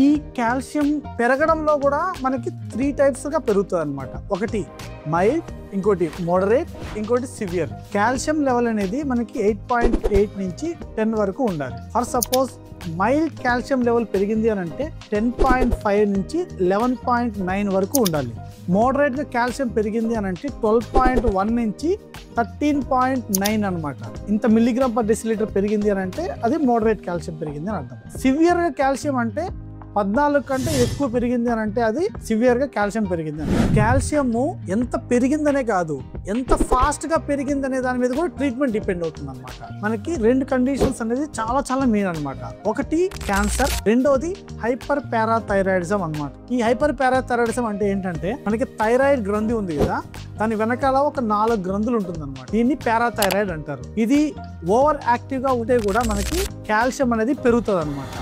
ఈ కాల్షియం పెరగడంలో కూడా మనకి 3 టైప్స్ గా పెరుగుతుంది అనమాట. ఒకటి మైల్డ్, ఇంకోటి మోడరేట్, ఇంకోటి సివియర్. కాల్షియం లెవెల్ అనేది మనకి 8.8 నుంచి 10 వరకు ఉండాలి. For suppose mild calcium level పెరిగింది అని అంటే 10.5 నుంచి 11.9 వరకు ఉండాలి. మోడరేట్ గా కాల్షియం పెరిగింది అని అంటే 12.1 నుంచి 13.9 అనమాట. ఇంత మిల్లీగ్రామ్ పర్ డెసిలీటర్ పెరిగింది అని అంటే అది మోడరేట్ కాల్షియం పెరిగింది అని అర్థం. సివియర్ గా కాల్షియం అంటే 14 కంటే ఎక్కువ పెరిగింది అని అంటే అది సివియర్ గా కాల్షియం పెరిగింది అని. కాల్షియము ఎంత పెరిగిందనే కాదు, ఎంత ఫాస్ట్ గా పెరిగిందనే దాని మీద కూడా ట్రీట్మెంట్ డిపెండ్ అవుతుంది అనమాట. మనకి 2 కండిషన్స్ అనేది చాలా మెయిన్ అనమాట. ఒకటి క్యాన్సర్, రెండోది హైపర్ పారాథైరాయిడిజం అనమాట. ఈ హైపర్ పారాథైరాయిడిజం అంటే ఏంటంటే మనకి థైరాయిడ్ గ్రంథి ఉంది కదా, దాని వెనకాల ఒక 4 గ్రంథులు ఉంటుంది అనమాట. దీన్ని పారాథైరాయిడ్ అంటారు. ఇది ఓవర్ యాక్టివ్ గా ఉంటే కూడా మనకి కాల్షియం అనేది పెరుగుతుంది అనమాట.